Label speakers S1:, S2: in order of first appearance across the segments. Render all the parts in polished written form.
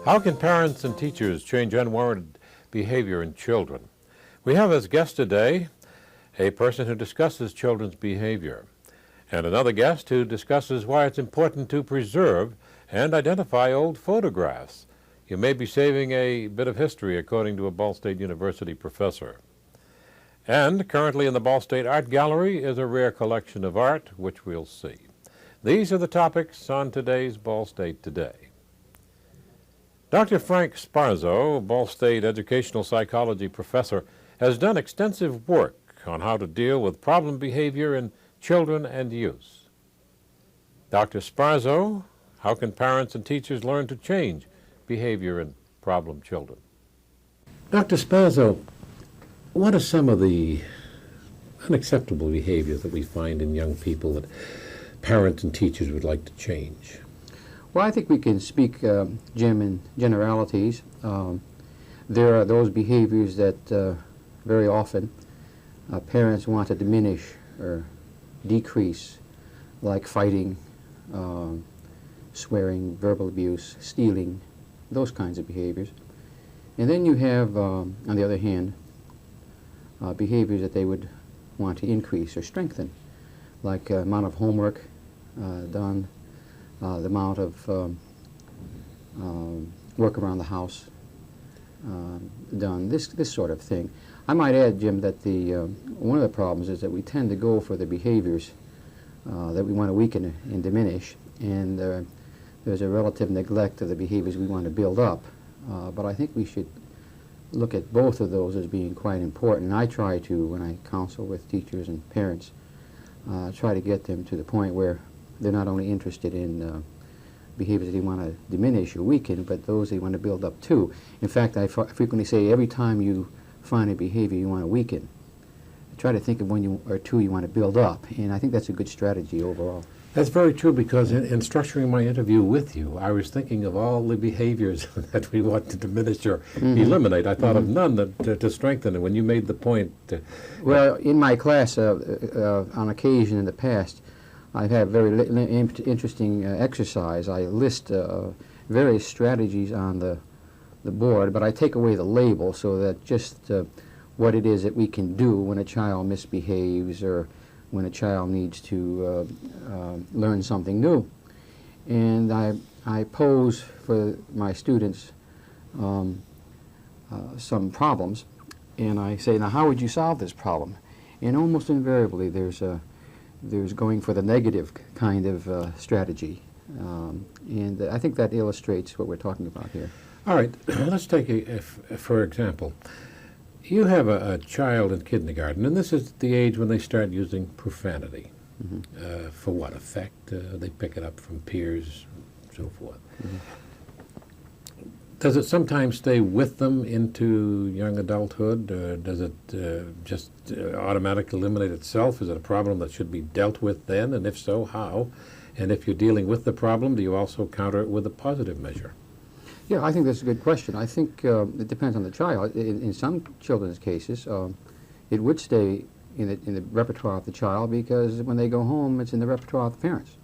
S1: How can parents and teachers change unwarranted behavior in children? We have as guest today a person who discusses children's behavior, and another guest who discusses why it's important to preserve and identify old photographs. You may be saving a bit of history, according to a Ball State University professor. And currently in the Ball State Art Gallery is a rare collection of art, which we'll see. These are the topics on today's Ball State Today. Dr. Frank Sparzo, Ball State educational psychology professor, has done extensive work on how to deal with problem behavior in children and youth. Dr. Sparzo, how can parents and teachers learn to change behavior in problem children? Dr. Sparzo, what are some of the unacceptable behaviors that we find in young people that parents and teachers would like to change?
S2: Well, I think we can speak, Jim, in generalities. There are those behaviors that very often parents want to diminish or decrease, like fighting, swearing, verbal abuse, stealing, those kinds of behaviors. And then you have, on the other hand, behaviors that they would want to increase or strengthen, like amount of homework done, the amount of work around the house done, this sort of thing. I might add, Jim, that one of the problems is that we tend to go for the behaviors that we want to weaken and diminish, and there's a relative neglect of the behaviors we want to build up. But I think we should look at both of those as being quite important. And I try to, when I counsel with teachers and parents, try to get them to the point where they're not only interested in behaviors that they want to diminish or weaken, but those they want to build up too. In fact, I frequently say every time you find a behavior you want to weaken, try to think of one or two you want to build up, and I think that's a good strategy overall.
S1: That's very true, because in structuring my interview with you, I was thinking of all the behaviors that we want to diminish or eliminate. I thought of none to strengthen it. When you made the point...
S2: well, in my class, on occasion in the past, I've had very interesting exercise. I list various strategies on the board, but I take away the label so that just what it is that we can do when a child misbehaves or when a child needs to learn something new. And I pose for my students some problems, and I say, now how would you solve this problem? And almost invariably there's going for the negative kind of strategy. And I think that illustrates what we're talking about here.
S1: All right, let's take for example, you have a child in kindergarten, and this is the age when they start using profanity. For what effect? They pick it up from peers, and so forth. Does it sometimes stay with them into young adulthood? Does it just automatically eliminate itself? Is it a problem that should be dealt with then? And if so, how? And if you're dealing with the problem, do you also counter it with a positive measure?
S2: Yeah, I think that's a good question. I think it depends on the child. In some children's cases, it would stay in the repertoire of the child because when they go home, it's in the repertoire of the parents.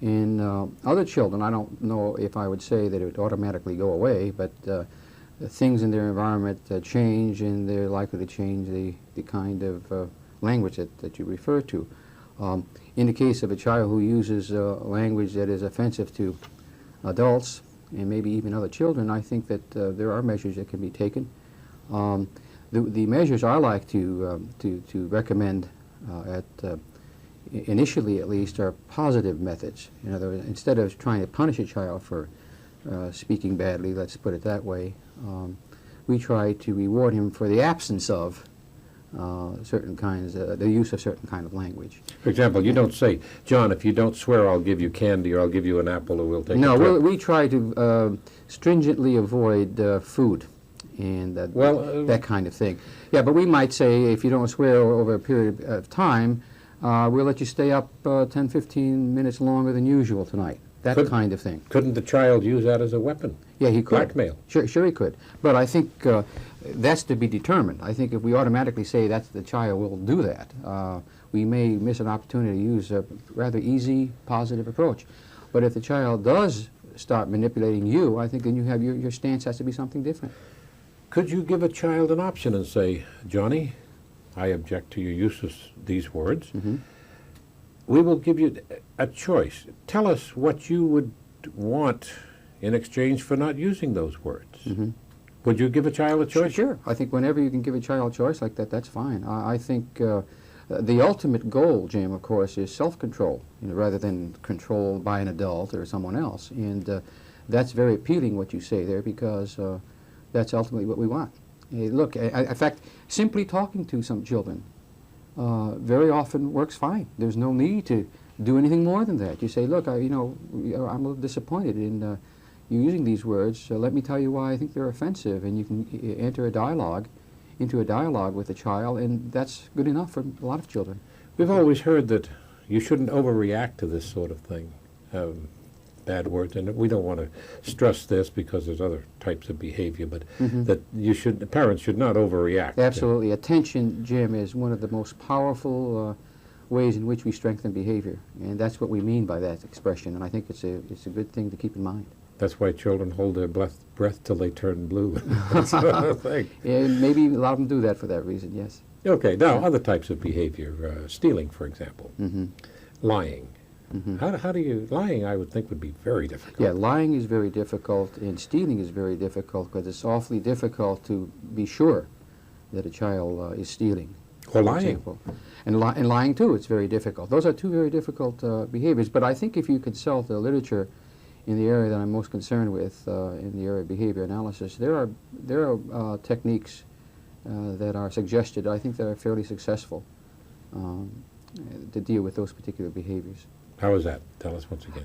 S2: In other children, I don't know if I would say that it would automatically go away, but things in their environment change, and they're likely to change the kind of language that you refer to. In the case of a child who uses language that is offensive to adults, and maybe even other children, I think that there are measures that can be taken. The measures I like to recommend initially at least are positive methods. In other words, instead of trying to punish a child for speaking badly, let's put it that way, we try to reward him for the absence of certain kinds, the use of certain kind of language.
S1: For example, you don't say, John, if you don't swear, I'll give you candy, or I'll give you an apple, or we'll take a trip.
S2: No, we try to stringently avoid food and that kind of thing. Yeah, but we might say, if you don't swear over a period of time, we'll let you stay up 10, 15 minutes longer than usual tonight. That kind of thing.
S1: Couldn't the child use that as a weapon?
S2: Yeah, he could.
S1: Blackmail.
S2: Sure he could. But I think that's to be determined. I think if we automatically say that the child will do that, we may miss an opportunity to use a rather easy, positive approach. But if the child does start manipulating you, I think then you have your stance has to be something different.
S1: Could you give a child an option and say, Johnny, I object to your use of these words. We will give you a choice. Tell us what you would want in exchange for not using those words. Would you give a child a choice?
S2: Sure. I think whenever you can give a child a choice like that, that's fine. I think the ultimate goal, Jim, of course, is self-control, rather than control by an adult or someone else. And that's very appealing what you say there, because that's ultimately what we want. Look, in fact, simply talking to some children very often works fine. There's no need to do anything more than that. You say, look, I'm a little disappointed in you using these words. Let me tell you why I think they're offensive, and you can enter a dialogue, into a dialogue with the child, and that's good enough for a lot of children.
S1: We've always heard that you shouldn't overreact to this sort of thing, bad words, and we don't want to stress this because there's other types of behavior, but that parents should not overreact.
S2: Absolutely. Attention, Jim, is one of the most powerful ways in which we strengthen behavior, and that's what we mean by that expression, and I think it's a good thing to keep in mind.
S1: That's why children hold their breath till they turn blue. That sort of thing.
S2: And maybe a lot of them do that for that reason, yes.
S1: Okay, now other types of behavior, stealing, for example, lying. How do you, lying I would think would be very difficult.
S2: Yeah, lying is very difficult, and stealing is very difficult, because it's awfully difficult to be sure that a child is stealing.
S1: Or lying.
S2: And lying too, it's very difficult. Those are two very difficult behaviors, but I think if you consult the literature in the area that I'm most concerned with, in the area of behavior analysis, there are techniques that are suggested, I think, that are fairly successful to deal with those particular behaviors.
S1: How is that? Tell us once again.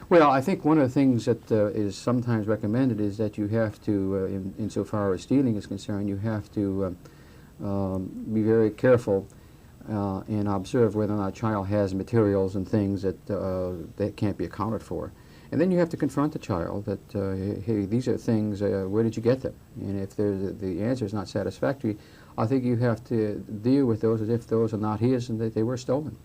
S2: Well, I think one of the things that is sometimes recommended is that you have to, insofar as stealing is concerned, you have to be very careful and observe whether or not a child has materials and things that can't be accounted for. And then you have to confront the child that, hey, these are things, where did you get them? And if the answer is not satisfactory, I think you have to deal with those as if those are not his and that they were stolen,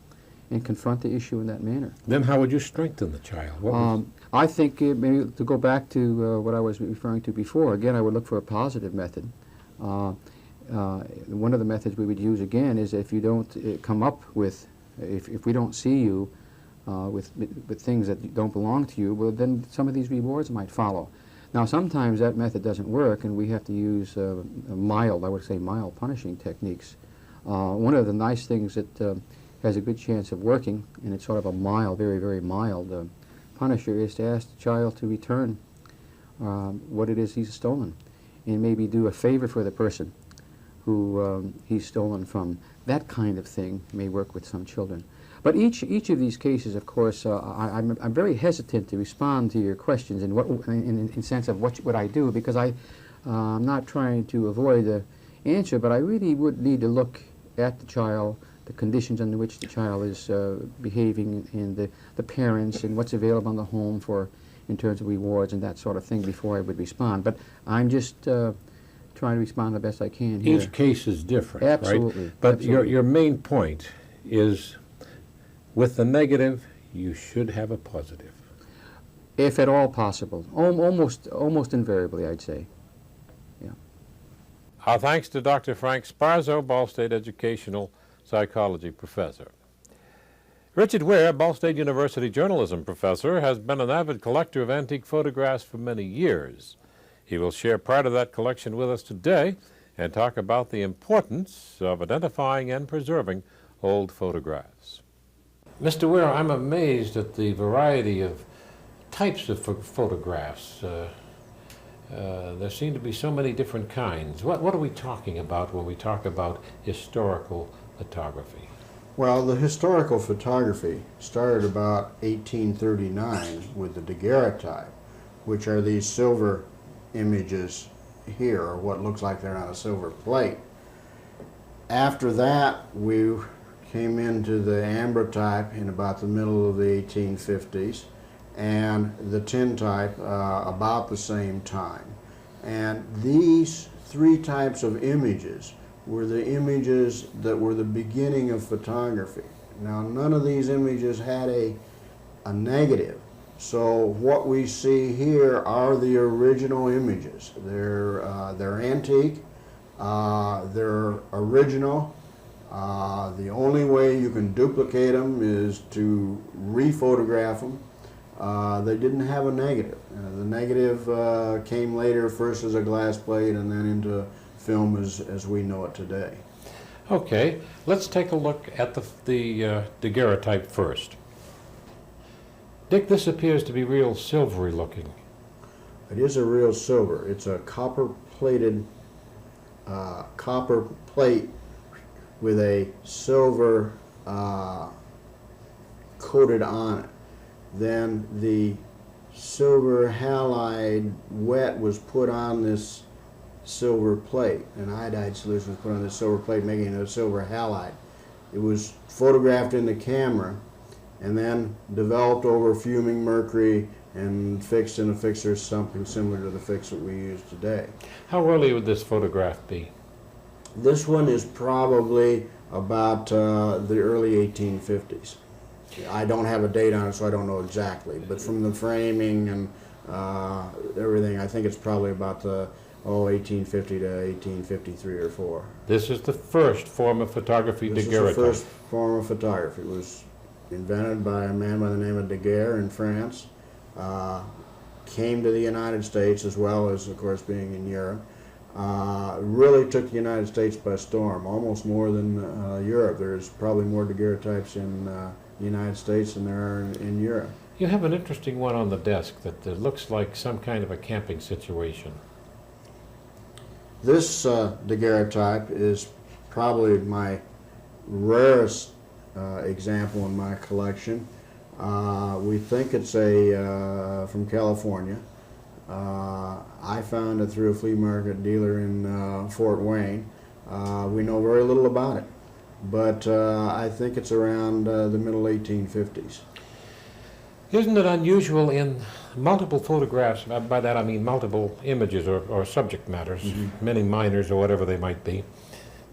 S2: and confront the issue in that manner.
S1: Then how would you strengthen the child?
S2: I think maybe to go back to what I was referring to before, again, I would look for a positive method. One of the methods we would use, again, is if you don't come up with, if we don't see you with things that don't belong to you, well, then some of these rewards might follow. Now, sometimes that method doesn't work, and we have to use mild, I would say mild punishing techniques. One of the nice things that has a good chance of working, and it's sort of a mild, very, very mild punisher, is to ask the child to return what it is he's stolen, and maybe do a favor for the person who he's stolen from. That kind of thing may work with some children. But each of these cases, of course, I'm very hesitant to respond to your questions in sense of what I do, because I'm not trying to avoid the answer, but I really would need to look at the child, the conditions under which the child is behaving, and the parents, and what's available in the home in terms of rewards and that sort of thing before I would respond. But I'm just trying to respond the best I can here.
S1: Each case is different,
S2: absolutely,
S1: right? But
S2: absolutely.
S1: Your main point is, with the negative, you should have a positive.
S2: If at all possible. Almost invariably, I'd say. Yeah.
S1: Our thanks to Dr. Frank Sparzo, Ball State Educational Psychology Professor. Richard Ware, Ball State University Journalism Professor, has been an avid collector of antique photographs for many years. He will share part of that collection with us today and talk about the importance of identifying and preserving old photographs. Mr. Ware, I'm amazed at the variety of types of photographs. There seem to be so many different kinds. What are we talking about when we talk about historical photography?
S3: Well, the historical photography started about 1839 with the daguerreotype, which are these silver images here, or what looks like they're on a silver plate. After that, we came into the ambrotype in about the middle of the 1850s, and the tintype about the same time. And these three types of images were the images that were the beginning of photography. Now, none of these images had a negative. So what we see here are the original images. They're antique, they're original. The only way you can duplicate them is to rephotograph them. They didn't have a negative. The negative came later, first as a glass plate and then into film as we know it today.
S1: Okay, let's take a look at the daguerreotype first. Dick, this appears to be real silvery looking.
S3: It is a real silver. It's a copper-plated copper plate with a silver coated on it. Then the silver halide wet was put on this silver plate. An iodide solution was put on this silver plate, making it a silver halide. It was photographed in the camera and then developed over fuming mercury and fixed in a fixer, something similar to the fixer we use today.
S1: How early would this photograph be?
S3: This one is probably about the early 1850s. I don't have a date on it, so I don't know exactly, but from the framing and everything, I think it's probably about the 1850 to 1853 or 4.
S1: This is the first form of photography
S3: This is
S1: daguerreotype.
S3: the first form of photography. It was invented by a man by the name of Daguerre in France. Came to the United States as well as, of course, being in Europe. Really took the United States by storm, almost more than Europe. There's probably more daguerreotypes in the United States than there are in Europe.
S1: You have an interesting one on the desk that looks like some kind of a camping situation.
S3: This daguerreotype is probably my rarest example in my collection. We think it's from California. I found it through a flea market dealer in Fort Wayne. We know very little about it, but I think it's around the middle 1850s.
S1: Isn't it unusual in multiple photographs, by that I mean multiple images or subject matters, many minors or whatever they might be,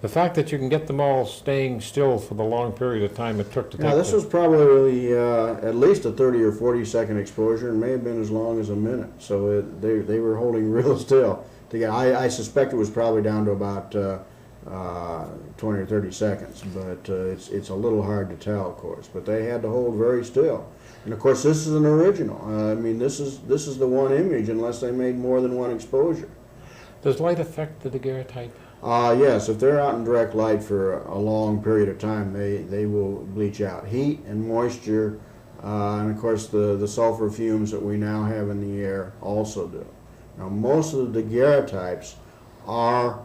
S1: the fact that you can get them all staying still for the long period of time it took to take
S3: Now this was probably at least a 30 or 40 second exposure, and may have been as long as a minute. So they were holding real still. I suspect it was probably down to about 20 or 30 seconds, but it's a little hard to tell, of course. But they had to hold very still. And of course, this is an original. I mean, this is the one image, unless they made more than one exposure.
S1: Does light affect the daguerreotype?
S3: Yes, if they're out in direct light for a long period of time, they will bleach out. Heat and moisture, and of course the sulfur fumes that we now have in the air also do. Now, most of the daguerreotypes are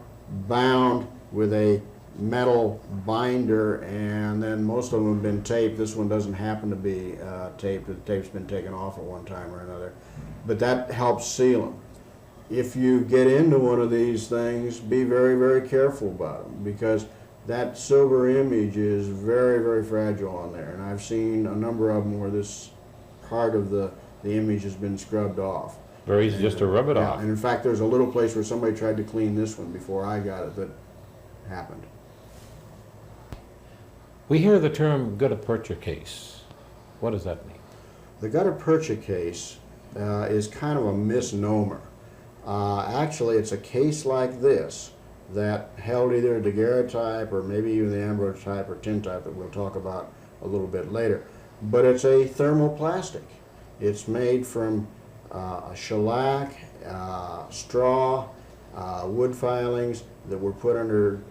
S3: bound with a metal binder, and then most of them have been taped. This one doesn't happen to be taped. The tape's been taken off at one time or another, but that helps seal them. If you get into one of these things, be very, very careful about them, because that silver image is very, very fragile on there, and I've seen a number of them where this part of the image has been scrubbed off.
S1: Very easy just to rub it off.
S3: And in fact, there's a little place where somebody tried to clean this one before I got it that happened.
S1: We hear the term gutta-percha case. What does that mean?
S3: The gutta-percha case is kind of a misnomer. Actually, it's a case like this that held either a daguerreotype or maybe even the ambrotype or tintype that we'll talk about a little bit later. But it's a thermoplastic. It's made from a shellac, straw, wood filings that were put under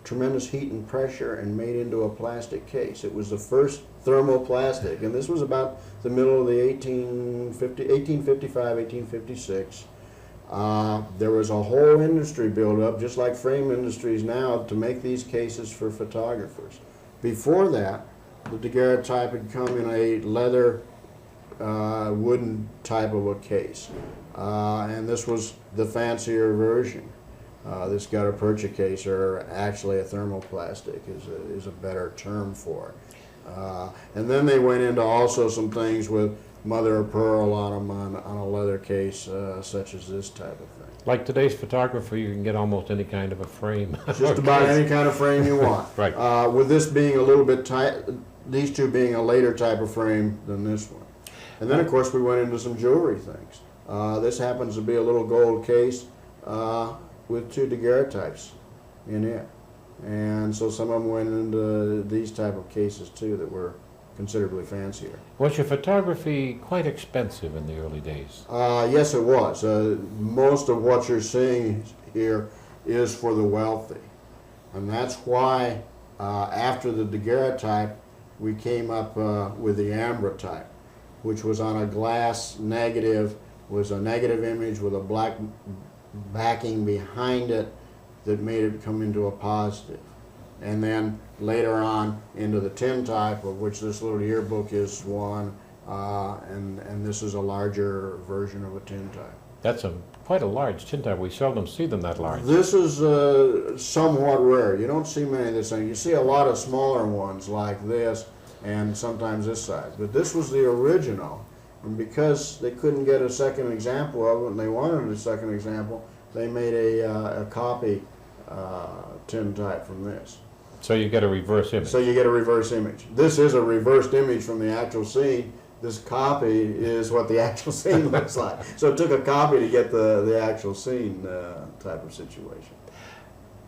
S3: tremendous heat and pressure and made into a plastic case. It was the first thermoplastic, and this was about the middle of the 1855, 1856. There was a whole industry built up, just like frame industries now, to make these cases for photographers. Before that, the daguerreotype had come in a leather, wooden type of a case, and this was the fancier version. This gutta-percha case, or actually a thermoplastic, is a better term for it. And then they went into also some things with mother of pearl on them on a leather case, such as this type of thing.
S1: Like today's photographer, you can get almost any kind of a frame.
S3: Just about any kind of frame you want.
S1: Right.
S3: With this being a little bit tight, these two being a later type of frame than this one. And then, of course, we went into some jewelry things. This happens to be a little gold case with 2 daguerreotypes in it. And so some of them went into these type of cases, too, that were considerably fancier.
S1: Was your photography quite expensive in the early days?
S3: Yes, it was. Most of what you're seeing here is for the wealthy. And that's why after the daguerreotype, we came up with the ambrotype, which was on a glass negative, was a negative image with a black backing behind it that made it come into a positive. And then later on into the tintype, of which this little yearbook is one, and this is a larger version of a tintype.
S1: That's quite a large tintype. We seldom see them that large.
S3: This is somewhat rare. You don't see many of this thing. You see a lot of smaller ones like this, and sometimes this size. But this was the original, and because they couldn't get a second example of it, and they wanted a second example, they made a copy tintype from this.
S1: So you get a reverse image.
S3: So you get a reverse image. This is a reversed image from the actual scene. This copy is what the actual scene looks like. So it took a copy to get the actual scene type of situation.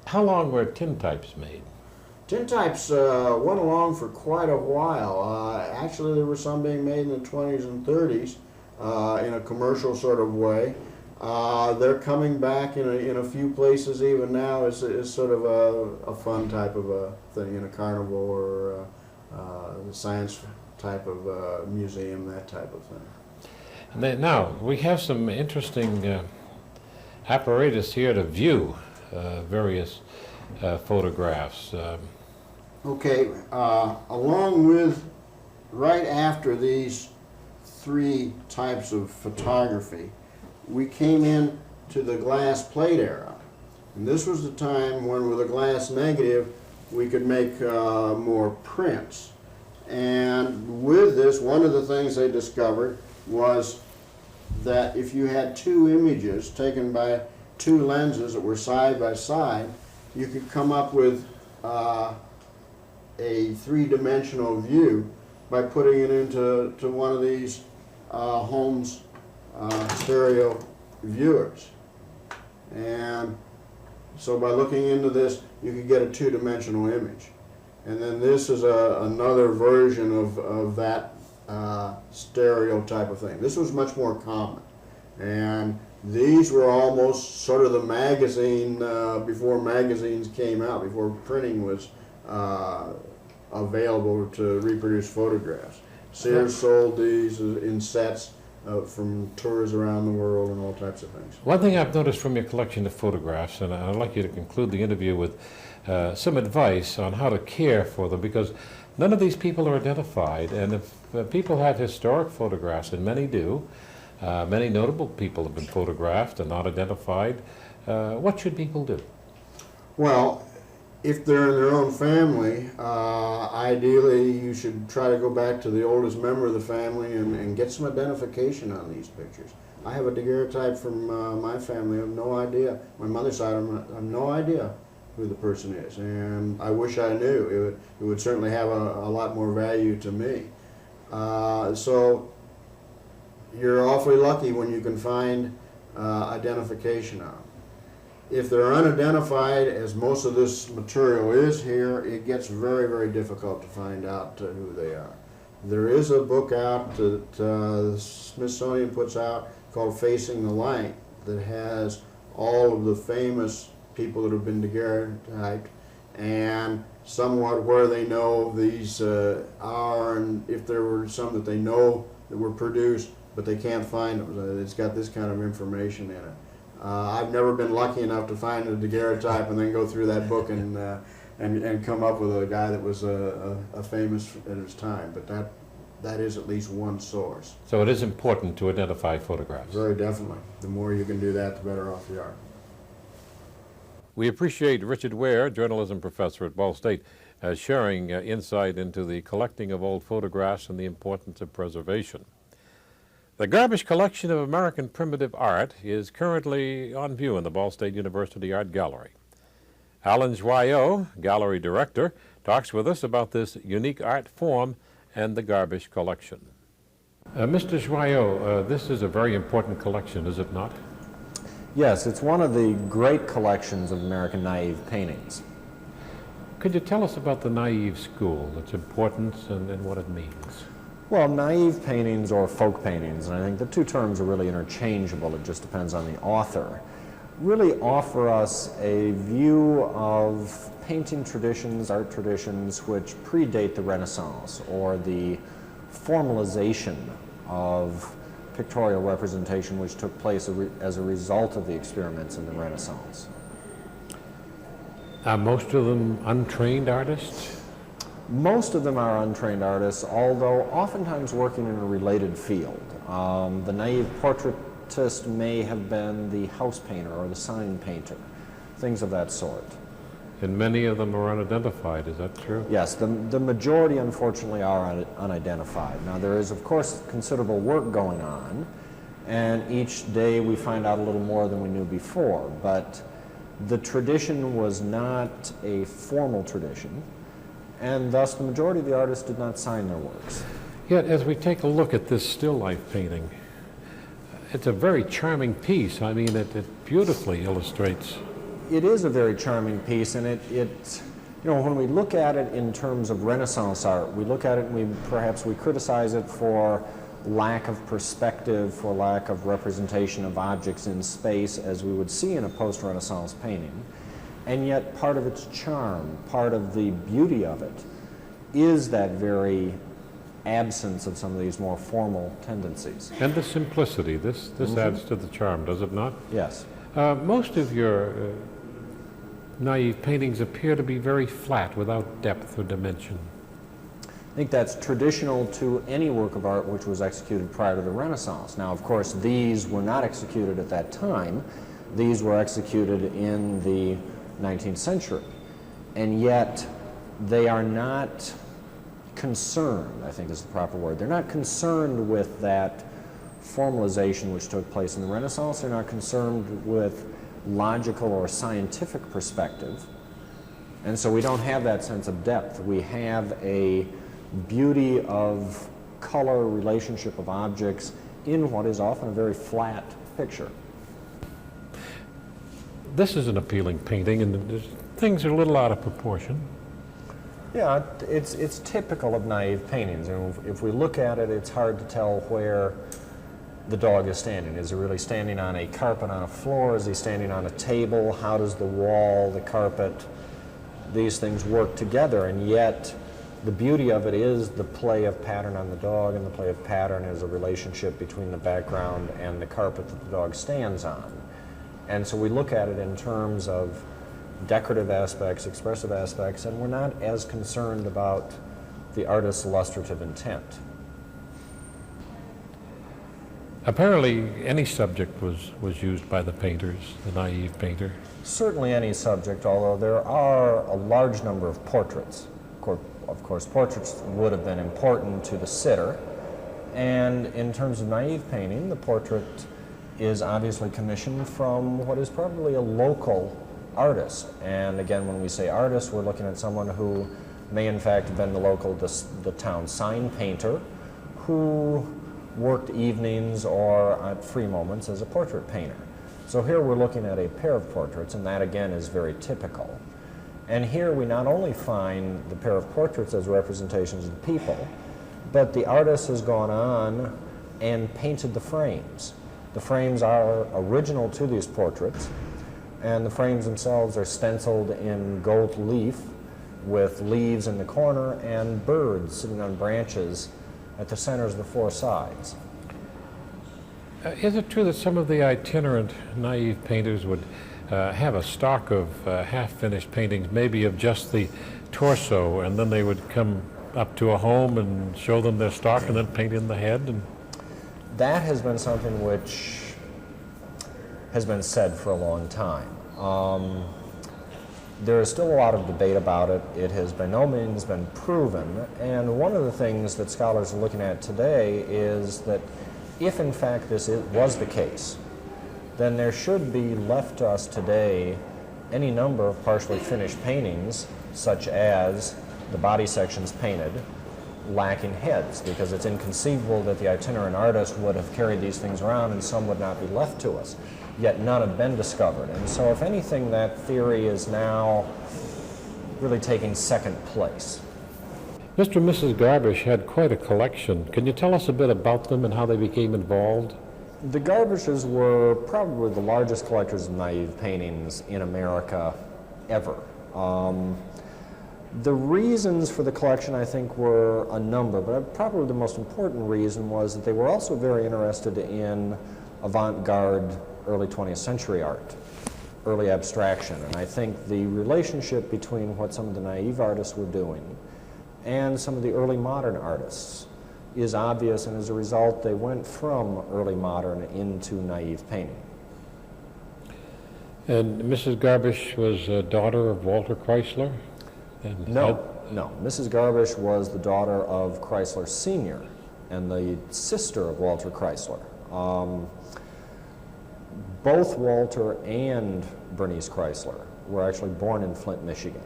S1: How long were tintypes made?
S3: Tintypes went along for quite a while. Actually, there were some being made in the 20s and 30s in a commercial sort of way. They're coming back in a few places even now as sort of a fun type of a thing in a carnival or a science type of museum, that type of thing.
S1: And then, now, we have some interesting apparatus here to view various photographs.
S3: Okay, along with, right after these 3 types of photography, we came in to the glass plate era. And this was the time when with a glass negative we could make more prints. And with this, one of the things they discovered was that if you had 2 images taken by 2 lenses that were side by side, you could come up with a 3-dimensional view by putting it into one of these Holmes stereo viewers. And so by looking into this, you could get a 2-dimensional image. And then this is another version of that stereo type of thing. This was much more common. And these were almost sort of the magazine, before magazines came out, before printing was available to reproduce photographs. Sears sold these in sets from tours around the world and all types of things.
S1: One thing I've noticed from your collection of photographs, and I'd like you to conclude the interview with some advice on how to care for them, because none of these people are identified, and if people have historic photographs, and many do, many notable people have been photographed and not identified, what should people do?
S3: Well, if they're in their own family, ideally you should try to go back to the oldest member of the family and get some identification on these pictures. I have a daguerreotype from my family. I have no idea. My mother's side, I have no idea who the person is, and I wish I knew. It would certainly have a lot more value to me. So you're awfully lucky when you can find identification on them. If they're unidentified, as most of this material is here, it gets very, very difficult to find out who they are. There is a book out that the Smithsonian puts out called Facing the Light that has all of the famous people that have been daguerreotyped and somewhat where they know these are, and if there were some that they know that were produced but they can't find them. It's got this kind of information in it. I've never been lucky enough to find a daguerreotype and then go through that book and come up with a guy that was a famous at his time, but that is at least one source.
S1: So it is important to identify photographs.
S3: Very definitely. The more you can do that, the better off you are.
S1: We appreciate Richard Ware, journalism professor at Ball State, sharing insight into the collecting of old photographs and the importance of preservation. The Garbage Collection of American Primitive Art is currently on view in the Ball State University Art Gallery. Alain Joyaux, gallery director, talks with us about this unique art form and the garbage collection. Mr. Joyaux, this is a very important collection, is it not?
S4: Yes, it's one of the great collections of American naive paintings.
S1: Could you tell us about the naive school, its importance and what it means?
S4: Well, naive paintings or folk paintings, and I think the two terms are really interchangeable, it just depends on the author, really offer us a view of painting traditions, art traditions, which predate the Renaissance or the formalization of pictorial representation which took place as a result of the experiments in the Renaissance.
S1: Are most of them untrained artists?
S4: Most of them are untrained artists, although oftentimes working in a related field. The naive portraitist may have been the house painter or the sign painter, things of that sort.
S1: And many of them are unidentified, is that true?
S4: Yes, the majority unfortunately are unidentified. Now there is of course considerable work going on, and each day we find out a little more than we knew before, but the tradition was not a formal tradition, and thus the majority of the artists did not sign their works.
S1: Yet as we take a look at this still life painting, it's a very charming piece. I mean, it beautifully illustrates.
S4: It is a very charming piece, and you know, when we look at it in terms of Renaissance art, we look at it and perhaps we criticize it for lack of perspective, for lack of representation of objects in space as we would see in a post-Renaissance painting. And yet part of its charm, part of the beauty of it, is that very absence of some of these more formal tendencies.
S1: And the simplicity. This adds to the charm, does it not?
S4: Yes.
S1: Most of your naive paintings appear to be very flat, without depth or dimension.
S4: I think that's traditional to any work of art which was executed prior to the Renaissance. Now, of course, these were not executed at that time. These were executed in the 19th century. And yet, they are not concerned, I think is the proper word. They're not concerned with that formalization which took place in the Renaissance. They're not concerned with logical or scientific perspective. And so we don't have that sense of depth. We have a beauty of color, relationship of objects in what is often a very flat picture.
S1: This is an appealing painting, and things are a little out of proportion.
S4: Yeah, it's typical of naive paintings. And if we look at it, it's hard to tell where the dog is standing. Is he really standing on a carpet on a floor? Is he standing on a table? How does the wall, the carpet, these things work together? And yet, the beauty of it is the play of pattern on the dog, and the play of pattern is a relationship between the background and the carpet that the dog stands on. And so we look at it in terms of decorative aspects, expressive aspects, and we're not as concerned about the artist's illustrative intent.
S1: Apparently, any subject was used by the painters, the naive painter.
S4: Certainly any subject, although there are a large number of portraits. Of course, portraits would have been important to the sitter. And in terms of naive painting, the portrait is obviously commissioned from what is probably a local artist. And again, when we say artist, we're looking at someone who may in fact have been the town sign painter, who worked evenings or at free moments as a portrait painter. So here we're looking at a pair of portraits, and that again is very typical. And here we not only find the pair of portraits as representations of people, but the artist has gone on and painted the frames. The frames are original to these portraits, and the frames themselves are stenciled in gold leaf with leaves in the corner and birds sitting on branches at the centers of the four sides.
S1: Is it true that some of the itinerant naive painters would have a stock of half-finished paintings, maybe of just the torso, and then they would come up to a home and show them their stock and then paint in the head? And
S4: that has been something which has been said for a long time. There is still a lot of debate about it. It has by no means been proven, and one of the things that scholars are looking at today is that if in fact this was the case, then there should be left to us today any number of partially finished paintings, such as the body sections painted, lacking heads, because it's inconceivable that the itinerant artist would have carried these things around and some would not be left to us. Yet none have been discovered. And so if anything, that theory is now really taking second place.
S1: Mr. and Mrs. Garbish had quite a collection. Can you tell us a bit about them and how they became involved?
S4: The Garbishes were probably the largest collectors of naive paintings in America ever. The reasons for the collection, I think, were a number, but probably the most important reason was that they were also very interested in avant-garde early 20th century art, early abstraction. And I think the relationship between what some of the naive artists were doing and some of the early modern artists is obvious, and as a result they went from early modern into naive painting.
S1: And Mrs. Garbish was a daughter of Walter Chrysler? And
S4: No. Mrs. Garbish was the daughter of Chrysler Sr. and the sister of Walter Chrysler. Both Walter and Bernice Chrysler were actually born in Flint, Michigan,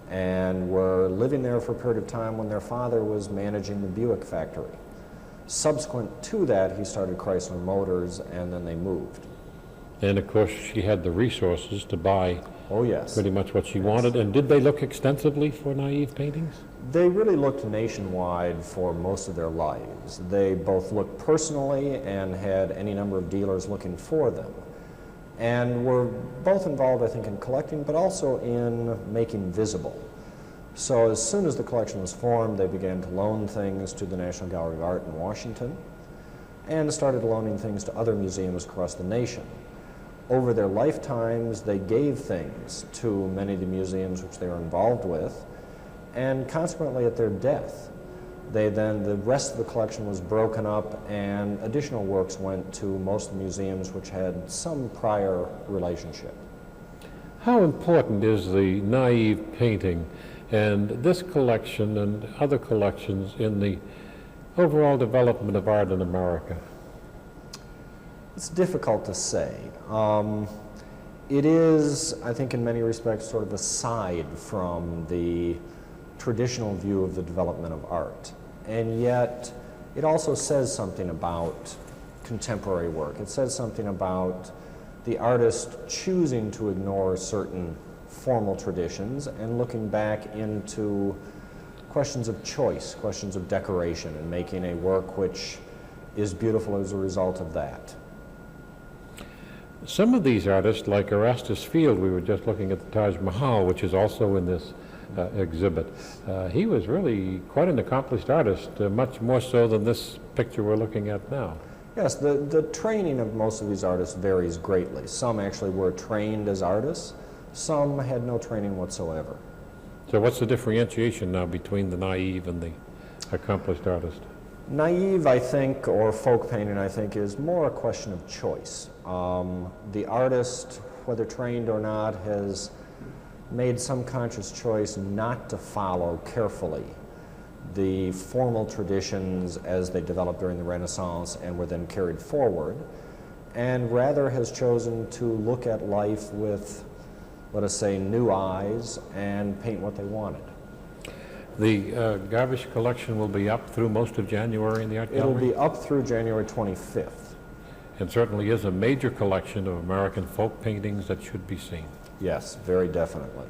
S4: and were living there for a period of time when their father was managing the Buick factory. Subsequent to that, he started Chrysler Motors, and then they moved.
S1: And of course, she had the resources to buy
S4: Oh, yes.
S1: pretty much what she wanted. And did they look extensively for naive paintings?
S4: They really looked nationwide for most of their lives. They both looked personally and had any number of dealers looking for them, and were both involved, I think, in collecting, but also in making visible. So as soon as the collection was formed, they began to loan things to the National Gallery of Art in Washington, and started loaning things to other museums across the nation. Over their lifetimes, they gave things to many of the museums which they were involved with, and consequently at their death, the rest of the collection was broken up, and additional works went to most of the museums which had some prior relationship.
S1: How important is the naive painting and this collection and other collections in the overall development of art in America?
S4: It's difficult to say. It is, I think, in many respects, sort of aside from the traditional view of the development of art. And yet, it also says something about contemporary work. It says something about the artist choosing to ignore certain formal traditions and looking back into questions of choice, questions of decoration, and making a work which is beautiful as a result of that.
S1: Some of these artists, like Erastus Field, we were just looking at the Taj Mahal, which is also in this exhibit. He was really quite an accomplished artist, much more so than this picture we're looking at now.
S4: Yes, the training of most of these artists varies greatly. Some actually were trained as artists, some had no training whatsoever.
S1: So what's the differentiation now between the naive and the accomplished artist?
S4: Naive, I think, or folk painting, I think, is more a question of choice. The artist, whether trained or not, has made some conscious choice not to follow carefully the formal traditions as they developed during the Renaissance and were then carried forward, and rather has chosen to look at life with, let us say, new eyes and paint what they wanted.
S1: The Garbish collection will be up through most of January in the Art Gallery?
S4: It'll be up through January 25th.
S1: It certainly is a major collection of American folk paintings that should be seen.
S4: Yes, very definitely.